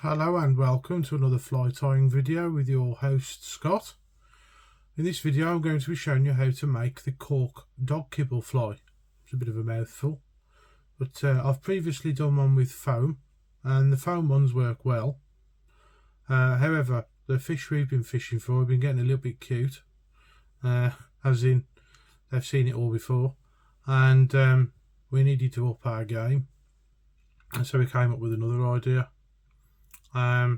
Hello and welcome to another fly tying video with your host Scott. In this video I'm going to be showing you how to make the Cork Dog Kibble fly. It's a bit of a mouthful, but I've previously done one with foam and the foam ones work well. However, the fish we've been fishing for have been getting a little bit cute, as in they've seen it all before, and we needed to up our game, and so we came up with another idea. I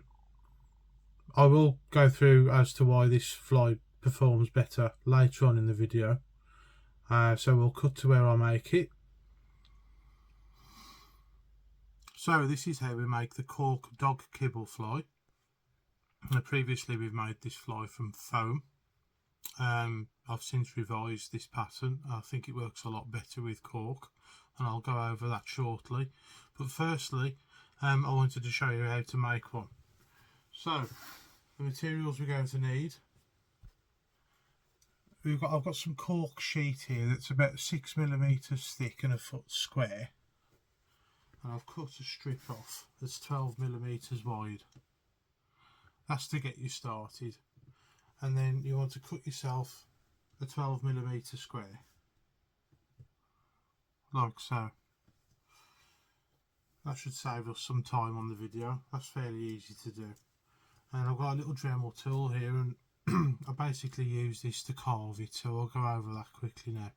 will go through as to why this fly performs better later on in the video, so we'll cut to where I make it. So this is how we make the Cork Dog Kibble fly. Previously we've made this fly from foam. I've since revised this pattern. I think it works a lot better with cork, and I'll go over that shortly. But firstly, I wanted to show you how to make one. So the materials we're going to need, I've got some cork sheet here that's about 6mm thick and a foot square, and I've cut a strip off that's 12mm wide. That's to get you started, and then you want to cut yourself a 12mm square like so. That should save us some time on the video. That's fairly easy to do. And I've got a little Dremel tool here, and I basically use this to carve it, so I'll go over that quickly now.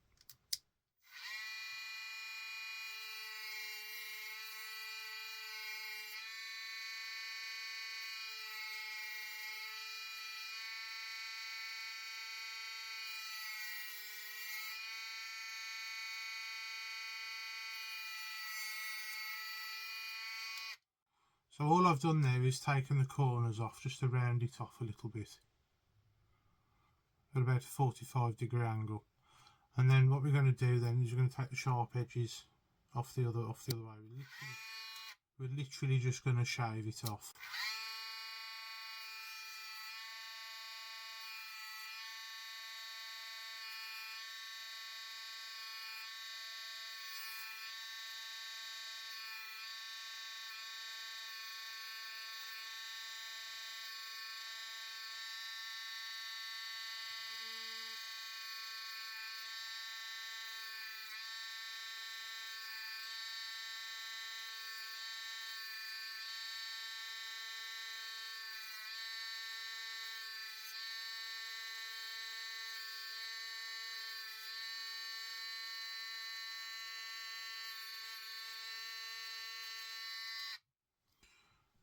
So all I've done there is taken the corners off just to round it off a little bit at about a 45-degree angle, and then what we're going to do then is we're going to take the sharp edges off the other way. We're literally just going to shave it off.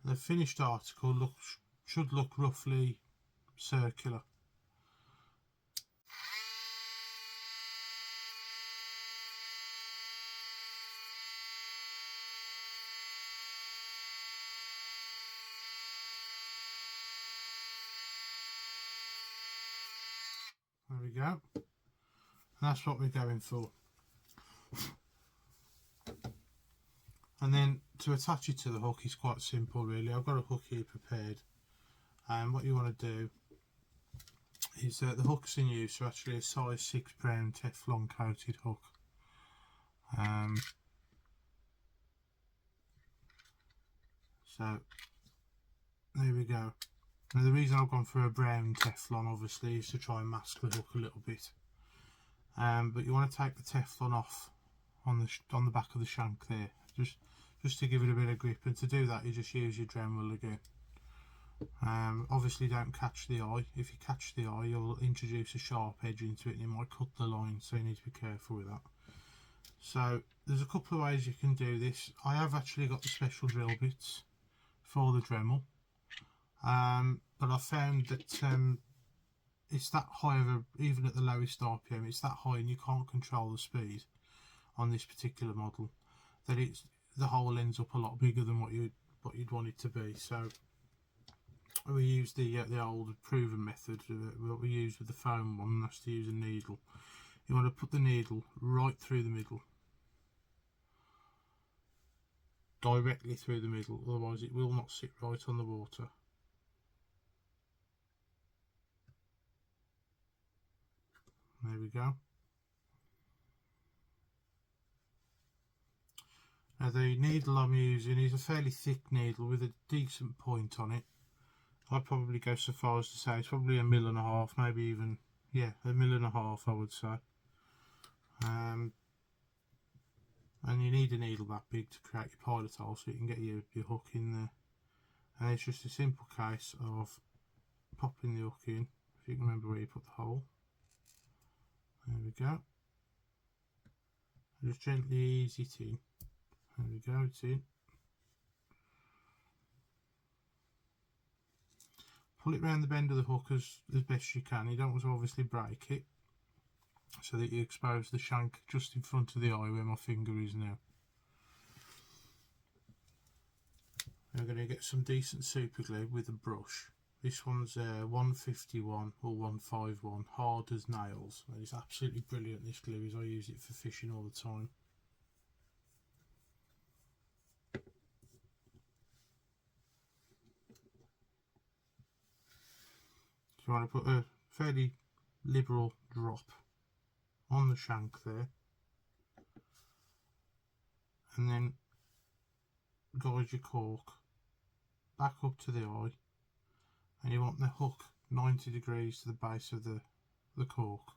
The finished article should look roughly circular. There we go. And that's what we're going for. And then to attach it to the hook is quite simple really. I've got a hook here prepared, and what you want to do is the hooks in use are actually a size 6 brown Teflon coated hook. So there we go. Now the reason I've gone for a brown Teflon obviously is to try and mask the hook a little bit, but you want to take the Teflon off on the back of the shank there, just to give it a bit of grip, and to do that you just use your Dremel again. Obviously don't catch the eye. If you catch the eye you'll introduce a sharp edge into it and you might cut the line, so you need to be careful with that. So there's a couple of ways you can do this. I have actually got the special drill bits for the Dremel, but I found that it's that high even at the lowest RPM, it's that high and you can't control the speed on this particular model, that the hole ends up a lot bigger than what you'd want it to be. So we use the old proven method, what we use with the foam one, and that's to use a needle. You want to put the needle right through the middle, directly through the middle, otherwise it will not sit right on the water. There we go. Now the needle I'm using is a fairly thick needle with a decent point on it. I'd probably go so far as to say it's probably 1.5 mil, maybe even, yeah, 1.5 mil I would say. And you need a needle that big to create your pilot hole so you can get your hook in there. And it's just a simple case of popping the hook in, if you can remember where you put the hole. There we go. Just gently ease it in. There we go, it's in. Pull it round the bend of the hook as best you can. You don't want to obviously break it, so that you expose the shank just in front of the eye where my finger is now. I'm going to get some decent super glue with a brush. This one's 151 or 151, hard as nails. And it's absolutely brilliant, this glue is. I use it for fishing all the time. So I want to put a fairly liberal drop on the shank there, and then guide your cork back up to the eye, and you want the hook 90 degrees to the base of the cork.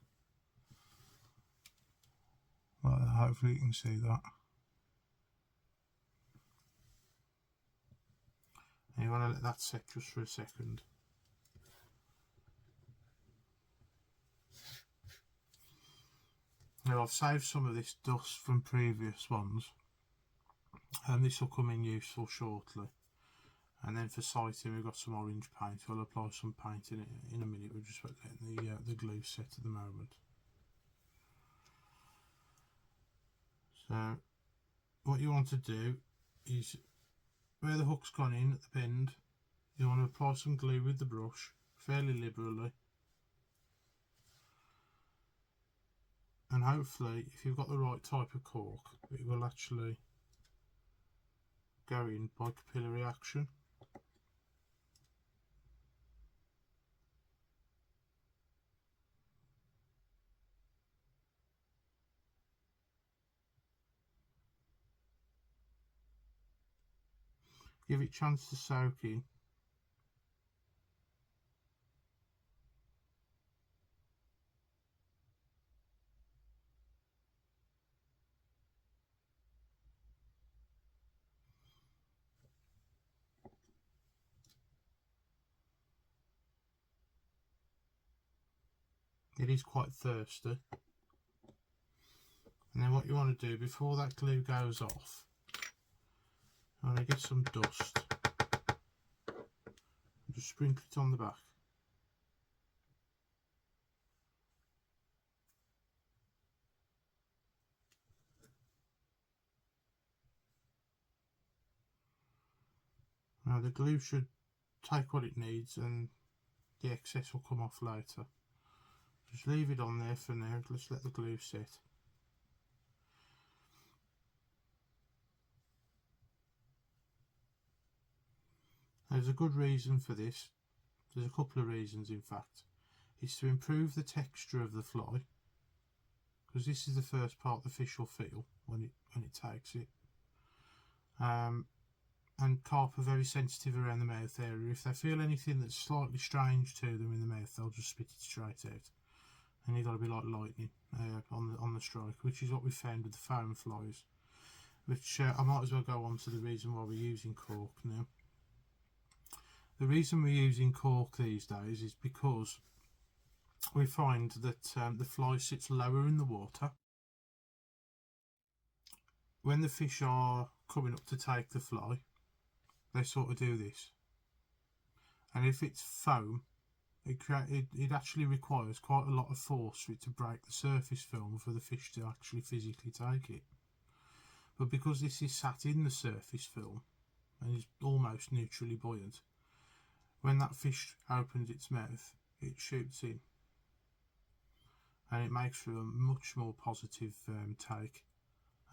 Well, hopefully you can see that. And you want to let that set just for a second. Now I've saved some of this dust from previous ones, and this will come in useful shortly. And then for sighting we've got some orange paint. We'll apply some paint in it in a minute. We're just letting the glue set at the moment. So what you want to do is, where the hook's gone in at the bend, you want to apply some glue with the brush fairly liberally. And hopefully, if you've got the right type of cork, it will actually go in by capillary action. Give it a chance to soak in. It is quite thirsty. And then what you want to do before that glue goes off, you want to get some dust and just sprinkle it on the back. Now the glue should take what it needs and the excess will come off later. Just leave it on there for now. Let's let the glue set. There's a good reason for this. There's a couple of reasons in fact. It's to improve the texture of the fly, because this is the first part the fish will feel when it takes it. And carp are very sensitive around the mouth area. If they feel anything that's slightly strange to them in the mouth, they'll just spit it straight out. And you've got to be like lightning on the strike, which is what we found with the foam flies. Which I might as well go on to the reason why we're using cork now. The reason we're using cork these days is because we find that the fly sits lower in the water. When the fish are coming up to take the fly, they sort of do this. And if it's foam, it actually requires quite a lot of force for it to break the surface film for the fish to actually physically take it. But because this is sat in the surface film and is almost neutrally buoyant, when that fish opens its mouth, it shoots in, and it makes for a much more positive take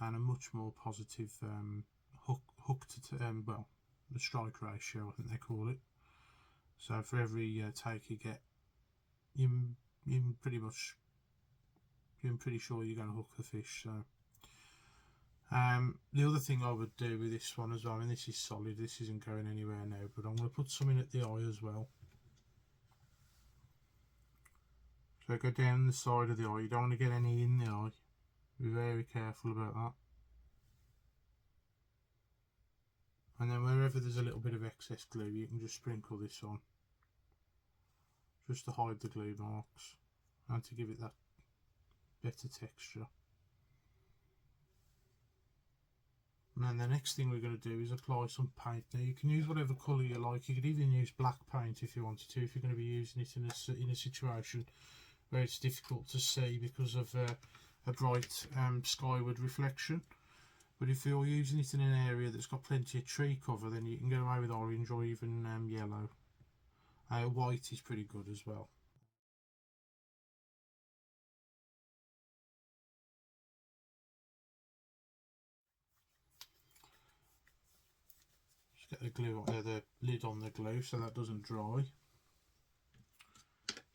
and a much more positive hook to well, the strike ratio, I think they call it. So for every take you get, you're pretty sure you're going to hook the fish. So The other thing I would do with this one as well, I mean this is solid, this isn't going anywhere now, but I'm going to put something at the eye as well. So go down the side of the eye, you don't want to get any in the eye, be very careful about that. And then wherever there's a little bit of excess glue, you can just sprinkle this on, just to hide the glue marks and to give it that better texture. And then the next thing we're going to do is apply some paint. Now you can use whatever colour you like, you could even use black paint if you wanted to, if you're going to be using it in a situation where it's difficult to see because of a bright skyward reflection. But if you're using it in an area that's got plenty of tree cover, then you can get away with orange or even yellow. White is pretty good as well. Just get the glue, the lid on the glue so that doesn't dry.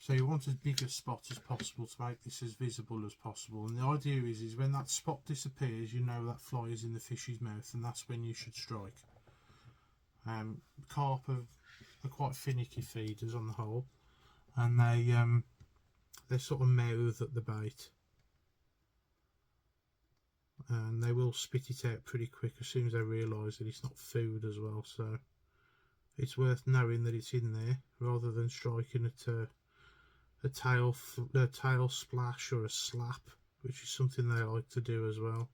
So you want as big a spot as possible to make this as visible as possible. And the idea is when that spot disappears, you know that fly is in the fish's mouth, and that's when you should strike. Carp are quite finicky feeders on the whole, and they sort of mouth at the bait, and they will spit it out pretty quick as soon as they realise that it's not food as well. So it's worth knowing that it's in there rather than striking at a tail splash or a slap, which is something they like to do as well.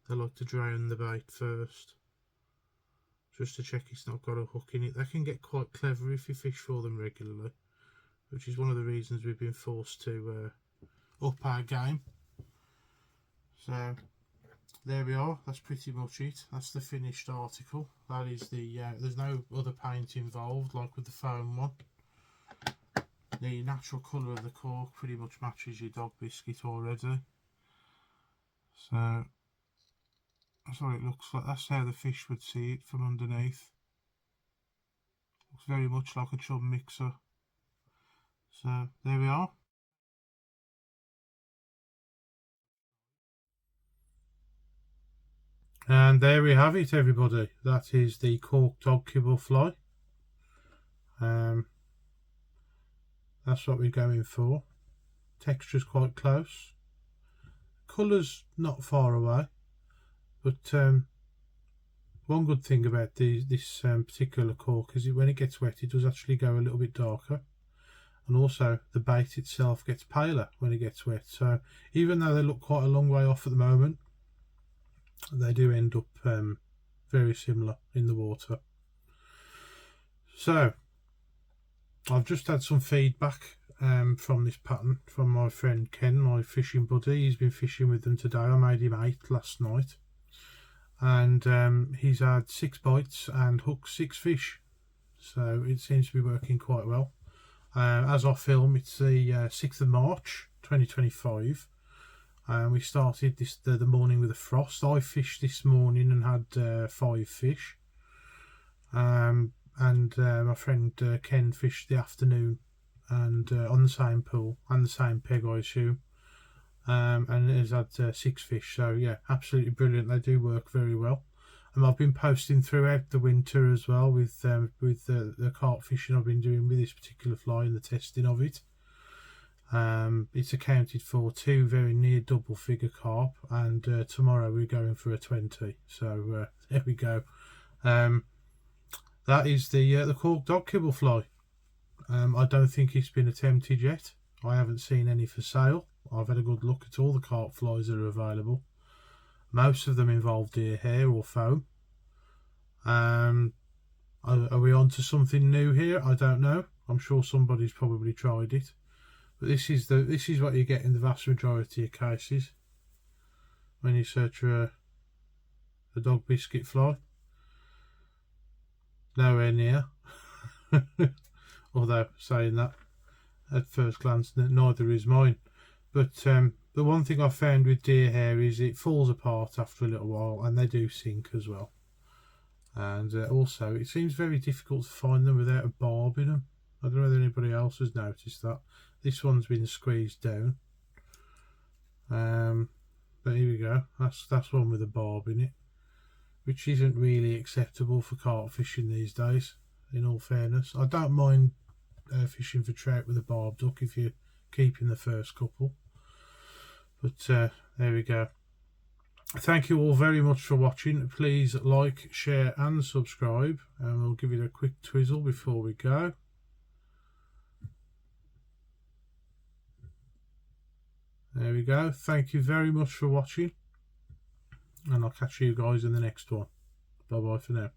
They like to drown the bait first, just to check it's not got a hook in it. They can get quite clever if you fish for them regularly, which is one of the reasons we've been forced to up our game. So there we are, that's pretty much it. That's the finished article. That is the there's no other paint involved like with the foam one. The natural colour of the cork pretty much matches your dog biscuit already. So that's what it looks like. That's how the fish would see it from underneath. Looks very much like a chum mixer. So there we are. And there we have it, everybody. That is the Cork Dog Kibble fly. That's what we're going for. Texture's quite close. Colour's not far away. But one good thing about this particular cork is that when it gets wet, it does actually go a little bit darker. And also the bait itself gets paler when it gets wet. So even though they look quite a long way off at the moment, they do end up very similar in the water. So I've just had some feedback from this pattern from my friend Ken, my fishing buddy. He's been fishing with them today. I made him 8 last night, and he's had 6 bites and hooked 6 fish, so it seems to be working quite well. As I film, it's the 6th of March 2025, and we started the morning with a frost. I fished this morning and had 5 fish, and my friend Ken fished the afternoon and on the same pool and the same peg, I assume, and has had 6 fish. So yeah, absolutely brilliant. They do work very well. And I've been posting throughout the winter as well with the carp fishing I've been doing with this particular fly and the testing of it. It's accounted for 2 very near double figure carp, and tomorrow we're going for a 20. So there we go. That is the Cork Dog Kibble fly. I don't think it's been attempted yet. I haven't seen any for sale. I've had a good look at all the carp flies that are available. Most of them involve deer hair or foam. Are we on to something new here? I don't know. I'm sure somebody's probably tried it. But this is what you get in the vast majority of cases when you search for a dog biscuit fly. Nowhere near. Although saying that, at first glance, neither is mine. But the one thing I found with deer hair is it falls apart after a little while, and they do sink as well. And also, it seems very difficult to find them without a barb in them. I don't know whether anybody else has noticed that. This one's been squeezed down. But here we go. That's one with a barb in it, which isn't really acceptable for carp fishing these days, in all fairness. I don't mind fishing for trout with a barb hook if you're keeping the first couple. But there we go. Thank you all very much for watching. Please like, share and subscribe, and we'll give it a quick twizzle before we go. There we go. Thank you very much for watching, and I'll catch you guys in the next one. Bye bye for now.